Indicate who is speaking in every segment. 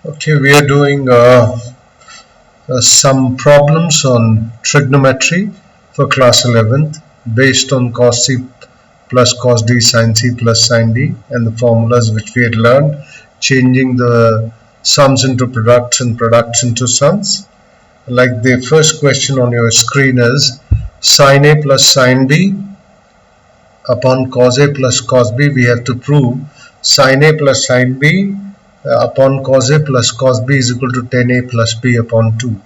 Speaker 1: Okay, we are doing some problems on trigonometry for class 11th based on cos C plus cos D sin C plus sin D and the formulas which we had learned, changing the sums into products and products into sums. Like the first question on your screen is sin A plus sin B upon cos A plus cos B. We have to prove sin A plus sin B upon cos A plus cos B is equal to tan A plus B upon 2.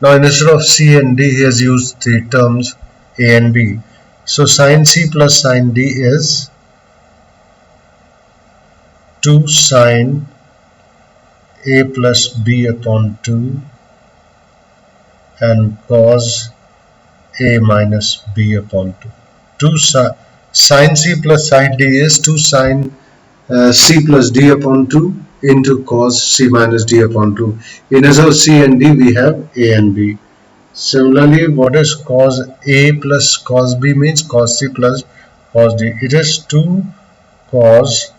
Speaker 1: Now instead of C and D, he has used the terms A and B. So sin C plus sin D is 2 sin A plus B upon 2 and cos A minus B upon 2. 2 sin C plus sin D is 2 sin C plus D upon 2 into cos C minus D upon 2. In of C and D, we have A and B. Similarly, what is cos A plus cos B means cos C plus cos D. It is 2 cos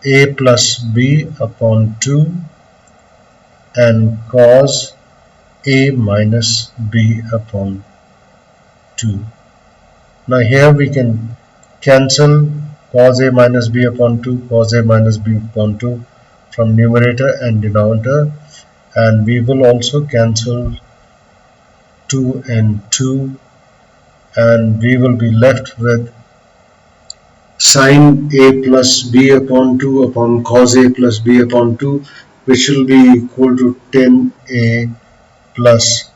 Speaker 1: A plus B upon 2 and cos A minus B upon 2. Now here we can cancel cos A minus B upon 2, cos A minus B upon 2 from numerator and denominator, and we will also cancel 2 and 2, and we will be left with sin A plus B upon 2 upon cos A plus B upon 2, which will be equal to tan A plus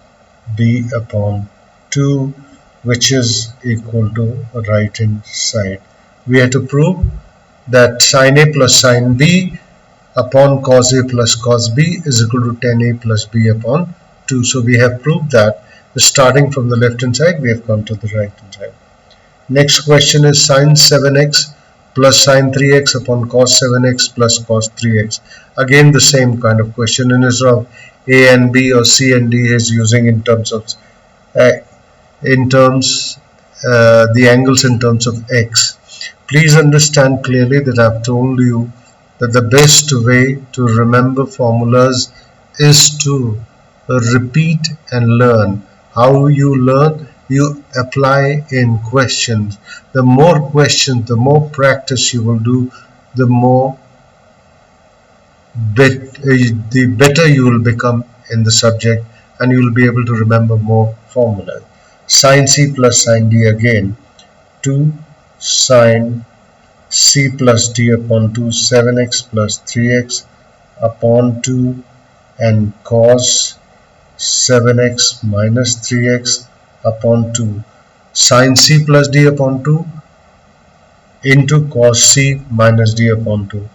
Speaker 1: B upon 2, which is equal to right hand side. We have to prove that sin A plus sin B upon cos A plus cos B is equal to tan A plus B upon 2. So we have proved that starting from the left hand side, we have come to the right hand side. Next question is sin 7x plus sin 3x upon cos 7x plus cos 3x. Again the same kind of question. Instead of A and B or C and D is using in terms of the angles in terms of x. Please understand clearly that I have told you that the best way to remember formulas is to repeat and learn. How you learn? You apply in questions. The more questions, the more practice you will do, the better you will become in the subject, and you will be able to remember more formulas. Sin C plus sin D again, 2 sin C plus D upon 2, 7x plus 3x upon 2 and cos 7x minus 3x upon 2, sin C plus D upon 2 into cos C minus D upon 2.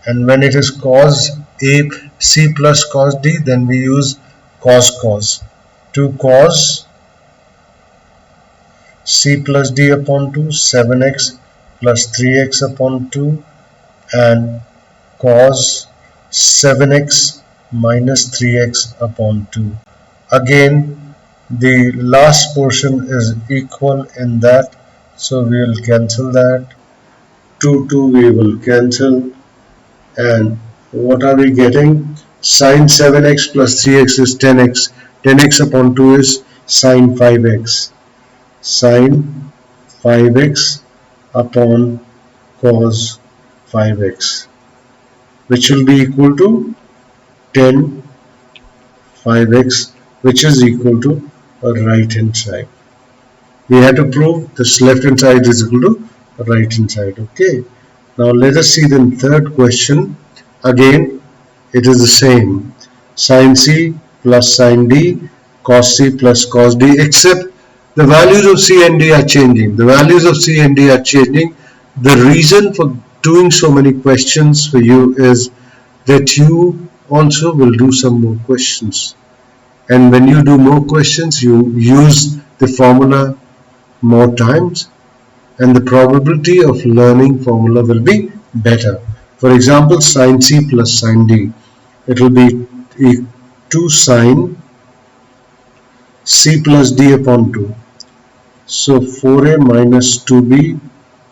Speaker 1: And when it is cos A C plus cos D, then we use cos. 2 cos C plus D upon 2, 7x plus 3x upon 2 and cos 7x minus 3x upon 2. Again, the last portion is equal in that, so we will cancel that. 2 we will cancel, and what are we getting? Sin 7x plus 3x is 10x. 10x upon 2 is sin 5x. Sin 5x upon cos 5x, which will be equal to 10 5x, which is equal to a right hand side. We have to prove this left hand side is equal to right hand side. Okay. Now let us see the third question. Again, it is the same. Sin C plus sin D, cos C plus cos D, except the values of C and D are changing. The values of C and D are changing. The reason for doing so many questions for you is that you also will do some more questions. And when you do more questions, you use the formula more times, and the probability of learning formula will be better. For example, sin C plus sin D, it will be 2 sin C plus D upon 2. So 4a minus 2b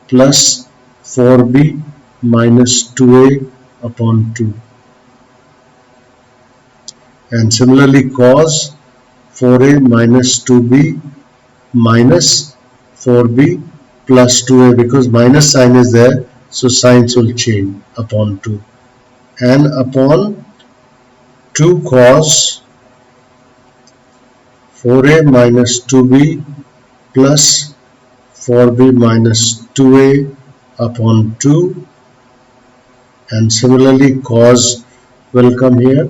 Speaker 1: plus 4b minus 2a upon 2. And similarly cos 4a minus 2b minus 4b plus 2a, because minus sign is there, so signs will change, upon 2, and upon 2 cos 4a minus 2b plus 4b minus 2a upon 2, and similarly cos will come here,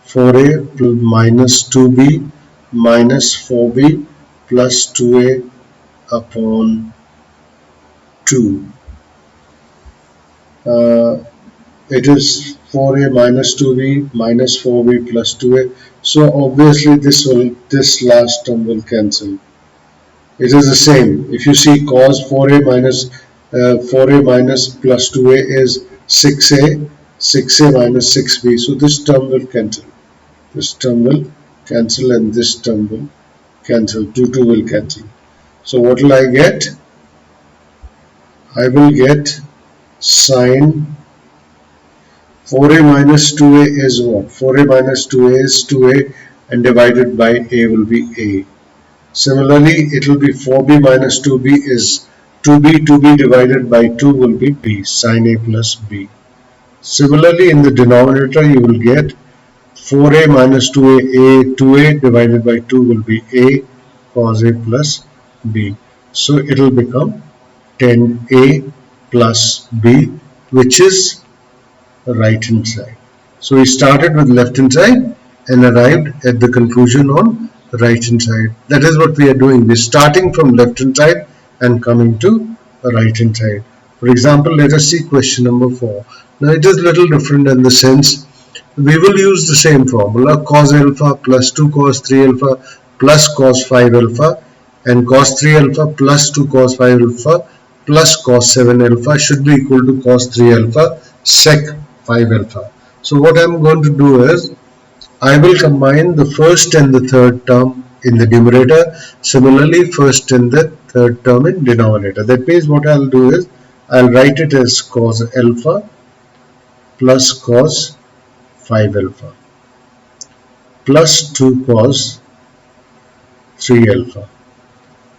Speaker 1: 4a minus 2b minus 4b plus 2a upon 2. It is 4a minus 2b minus 4b plus 2a. So obviously this last term will cancel. It is the same. If you see cos 4a minus plus 2a is 6a minus 6b. So this term will cancel. This term will cancel and this term will cancel. 2 will cancel. So what will I get? I will get sine 4a minus 2a is what? 4a minus 2a is 2a and divided by a will be a. Similarly, it will be 4b minus 2b is 2b divided by 2 will be b, sine a plus b. Similarly, in the denominator you will get 4a minus 2a, 2a divided by 2 will be a cos a plus b. So it will become 10a plus b, which is right hand side. So we started with left hand side and arrived at the conclusion on right hand side. That is what we are doing. We are starting from left hand side and coming to right hand side. For example, let us see question number 4. Now it is little different in the sense we will use the same formula, cos alpha plus 2 cos 3 alpha plus cos 5 alpha, and cos 3 alpha plus 2 cos 5 alpha plus cos 7 alpha should be equal to cos 3 alpha sec 5 alpha. So what I am going to do is I will combine the first and the third term in the numerator. Similarly, first and the third term in denominator. That means what I will do is I will write it as cos alpha plus cos 5 alpha plus 2 cos 3 alpha.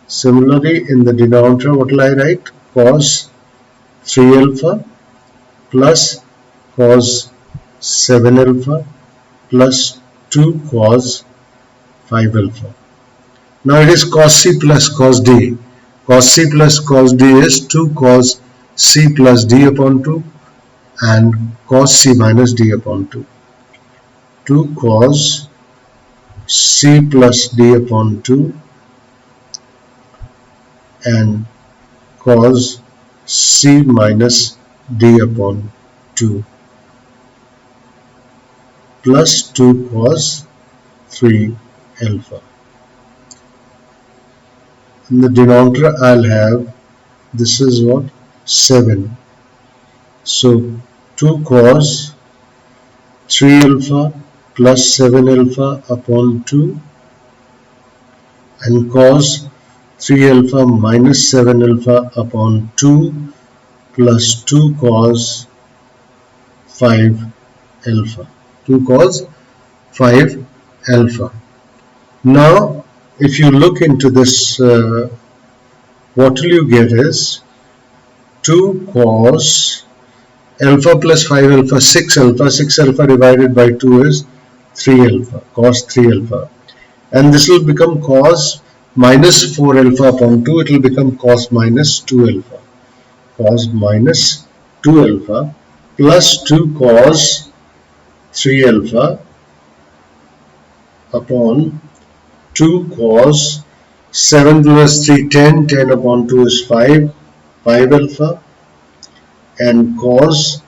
Speaker 1: Similarly, in the denominator, what will I write? Cos 3 alpha plus cos 7 alpha plus 2 cos 5 alpha. Now it is cos c plus cos d. Cos c plus cos d is 2 cos c plus d upon 2 and cos c minus d upon 2. 2 cos c plus d upon 2 and cos c minus d upon 2 plus 2 cos 3 alpha. In the denominator I'll have, this is what, 7. So 2 cos 3 alpha plus 7 alpha upon 2 and cos 3 alpha minus 7 alpha upon 2 plus 2 cos 5 alpha. 2 cos 5 alpha. Now if you look into this, what will you get is 2 cos alpha plus 5 alpha, 6 alpha. 6 alpha divided by 2 is 3 alpha, cos 3 alpha. And this will become cos minus 4 alpha upon 2. It will become cos minus 2 alpha. Cos minus 2 alpha plus 2 cos 3 alpha upon 2 cos 7 plus 3, 10. 10 upon 2 is 5 alpha, and cos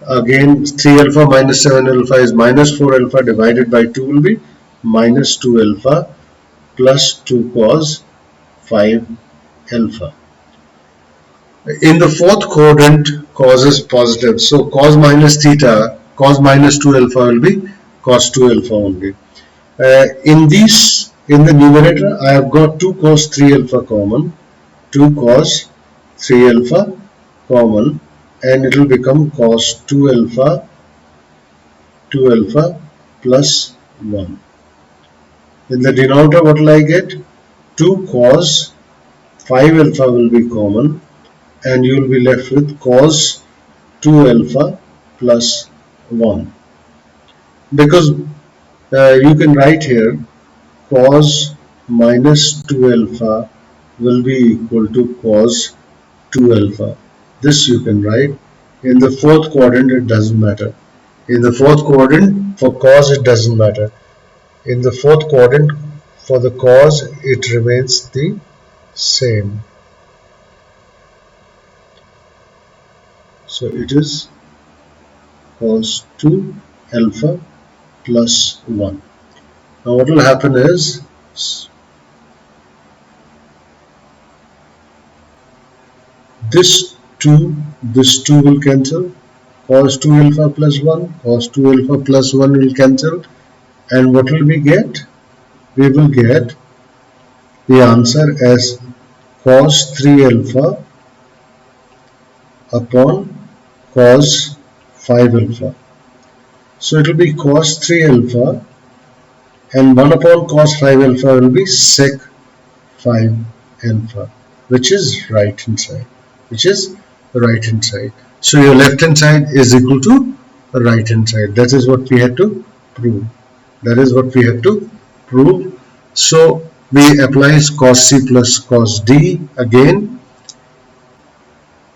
Speaker 1: again 3 alpha minus 7 alpha is minus 4 alpha divided by 2 will be minus 2 alpha plus 2 cos 5 alpha. In the fourth quadrant, cos is positive, so cos minus theta, cos minus 2 alpha will be cos 2 alpha only. In the numerator, I have got 2 cos 3 alpha common, 2 cos 3 alpha common, and it will become cos 2 alpha plus 1. In the denominator, what will I get? 2 cos 5 alpha will be common, and you will be left with cos 2 alpha plus 1. Because you can write here cos minus 2 alpha will be equal to cos 2 alpha. This you can write. In the fourth quadrant, it doesn't matter. In the fourth quadrant, for cos, it doesn't matter. In the fourth quadrant, for the cos, it remains the same. So it is cos 2 alpha plus 1. Now what will happen is, this 2 will cancel. Cos 2 alpha plus 1, cos 2 alpha plus 1 will cancel. And what will we get? We will get the answer as cos 3 alpha upon cos 5 alpha. So it will be cos 3 alpha, and 1 upon cos 5 alpha will be sec 5 alpha, which is right hand side. So your left hand side is equal to right hand side. That is what we had to prove. So we apply cos C plus cos D again,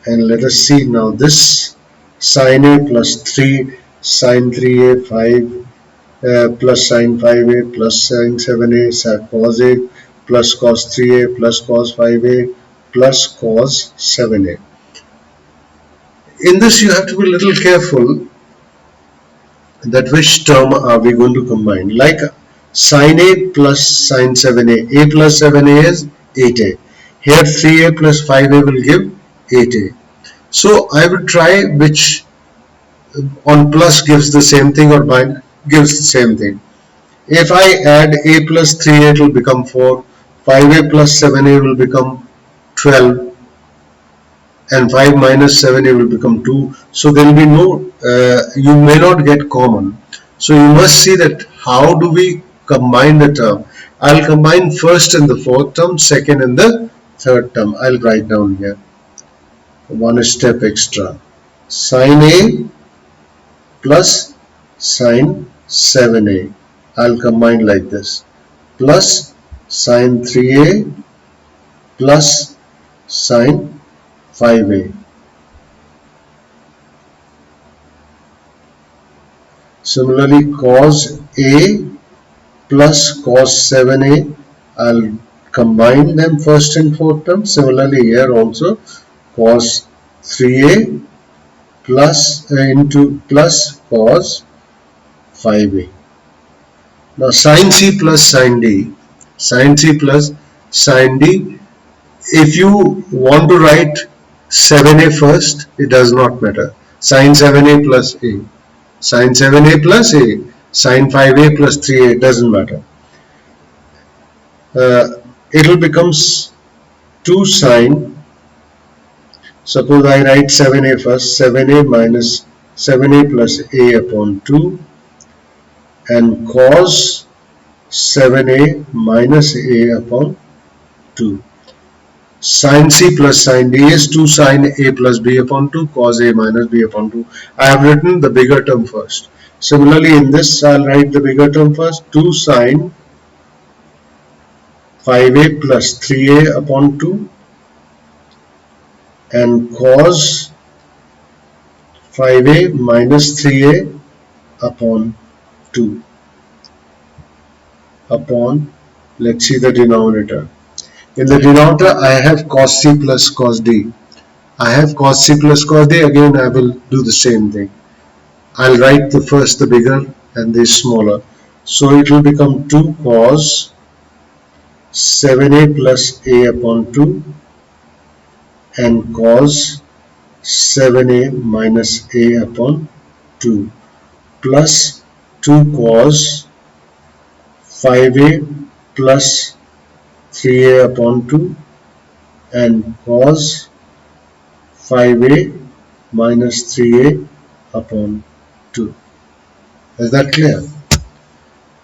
Speaker 1: and let us see now this sin A plus 3 sin 3A 5 plus sin 5A plus sin 7A cos A plus cos 3A plus cos 5A plus cos 7A. In this you have to be a little careful that which term are we going to combine. Like sin A plus sin 7A. A plus 7A is 8A. Here 3A plus 5A will give 8A. So I will try which on plus gives the same thing or minus gives the same thing. If I add A plus 3A, it will become 4. 5A plus 7A will become 12. And 5 minus 7A will become 2. So there will be no, you may not get common. So you must see that how do we combine the term. I'll combine first in the fourth term, second in the third term. I'll write down here. One step extra. Sin A plus sin 7A. I'll combine like this. Plus sin 3A plus sin 5A. Similarly, cos A plus cos 7A, I'll combine them first in fourth term. Similarly, here also cos 3A plus into plus cos 5A. Now sin C plus sin D, if you want to write 7A first, it does not matter. Sin 7A plus A, sin 7A plus A, sin 5A plus 3A, it doesn't matter. It will becomes 2 sin, suppose I write 7A first, 7A minus 7A plus A upon 2, and cos 7A minus A upon 2. Sin C plus sin D is 2 sin A plus B upon 2 cos A minus B upon 2. I have written the bigger term first. Similarly, in this I'll write the bigger term first, 2 sin 5A plus 3A upon 2 and cos 5A minus 3A upon 2 upon, let's see the denominator. In the denominator, I have cos C plus cos D. Again, I will do the same thing. I'll write the first the bigger and the smaller. So it will become 2 cos 7A plus A upon 2 and cos 7A minus A upon 2 plus 2 cos 5A plus 3A upon 2 and cos 5A minus 3A upon 2. Is that clear?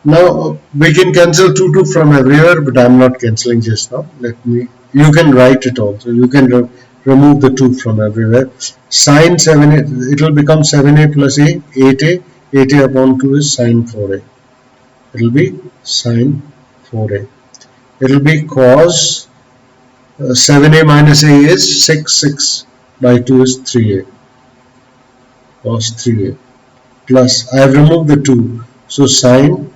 Speaker 1: Now we can cancel 2 from everywhere, but I'm not cancelling just now. You can write it also. You can remove the 2 from everywhere. Sine 7a, it will become 7a plus a, 8a. 8a upon 2 is sine 4a. It will be sine 4a. It will be cos 7a minus a is 6. 6 by 2 is 3a. Cos 3a. Plus, I have removed the 2. So sine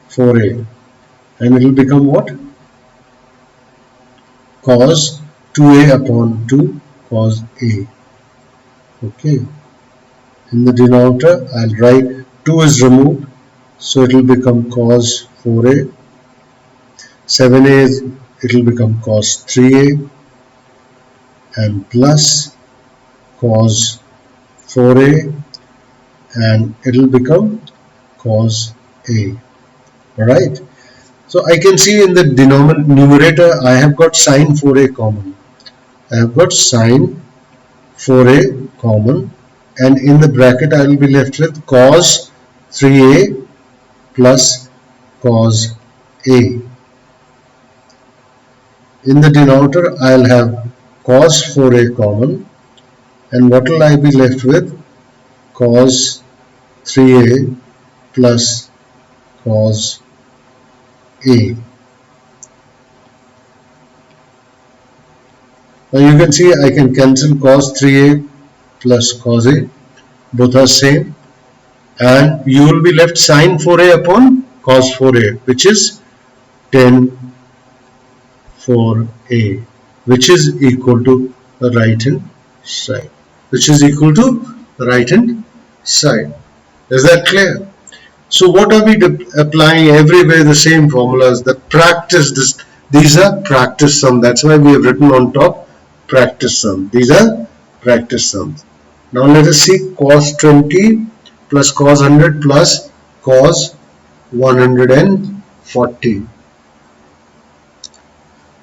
Speaker 1: 4a. And it will become what? Cos 2a upon 2 cos a. Okay. In the denominator, I'll write 2 is removed. So it will become cos 4a. 7a is, it will become cos 3a. And plus cos 4a. And it will become cos a. Alright. So I can see in the numerator I have got sine 4a common. I have got sine 4a common, and in the bracket I will be left with cos 3a plus cos a. In the denominator I will have cos 4a common, and what will I be left with? Cos 3a plus cos a. Now you can see I can cancel cos 3a plus cos a, both are same, and you will be left sine 4a upon cos 4a, which is 10 4a, which is equal to the right hand side. Is that clear? So what are we applying everywhere? The same formulas. The practice, these are practice sum. That's why we have written on top practice sum. These are practice sums. Now let us see cos 20 plus cos 100 plus cos 140.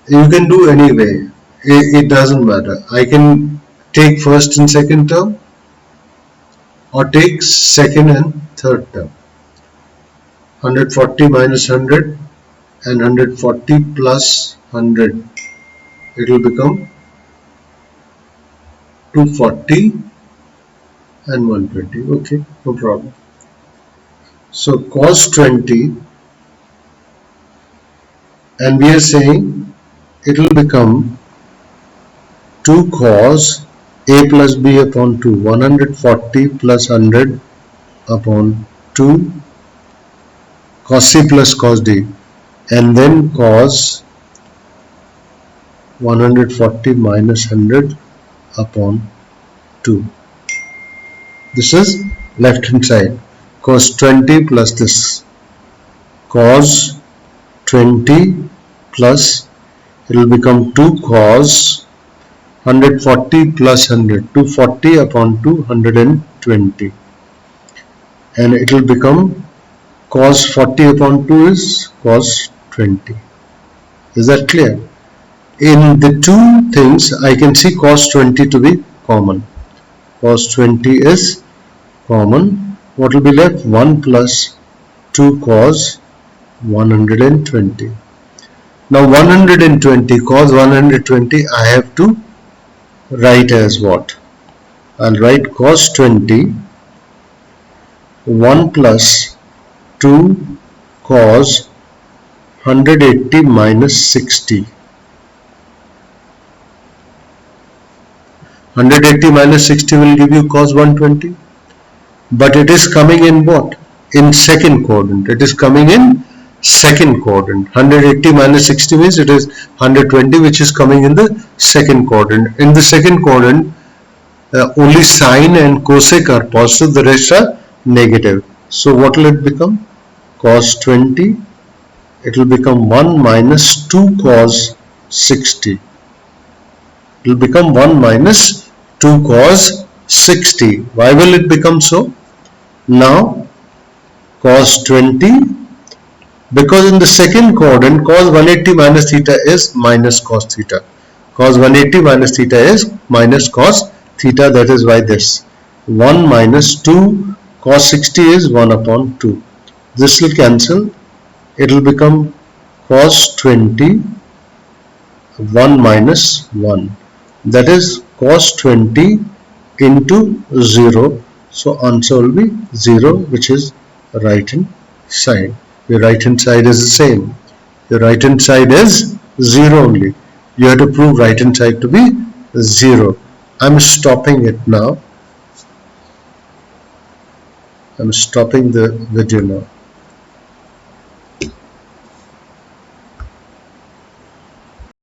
Speaker 1: You can do any way. It doesn't matter. I can take first and second term, or take second and third term. 140 minus 100 and 140 plus 100. It will become 240 and 120. Okay, no problem. So cos 20, and we are saying it will become 2 cos a plus b upon 2. 140 plus 100 upon 2 cos c plus cos d, and then cos 140 minus 100 upon 2. This is left hand side. Cos 20 plus this. Cos 20 plus, it will become 2 cos 140 plus 100. 240 upon 2, 120. And it will become cos 40 upon 2 is cos 20. Is that clear? In the two things, I can see cos 20 to be common. Cos 20 is common. What will be left? 1 plus 2 cos 120. Now 120, cos 120, I have to write as what? I'll write cos 20, 1 plus 2 cos 180 minus 60. 180 minus 60 will give you cos 120. But it is coming in what? In second quadrant. It is coming in second quadrant. 180 minus 60 means it is 120, which is coming in the second quadrant. In the second quadrant, only sine and cosec are positive, the rest are negative. So what will it become? Cos 20, it will become 1 minus 2 cos 60. It will become 1 minus 2 cos 60. Why will it become so? Now cos 20, because in the second quadrant cos 180 minus theta is minus cos theta. Cos 180 minus theta is minus cos theta, that is why this 1 minus 2 cos 60 is 1 upon 2. This will cancel. It will become cos 20 1 minus 1. That is cos 20 into 0. So answer will be 0, which is right hand side. Your right hand side is the same. Your right hand side is 0 only. You have to prove right hand side to be 0. I'm stopping it now. I'm stopping the video now.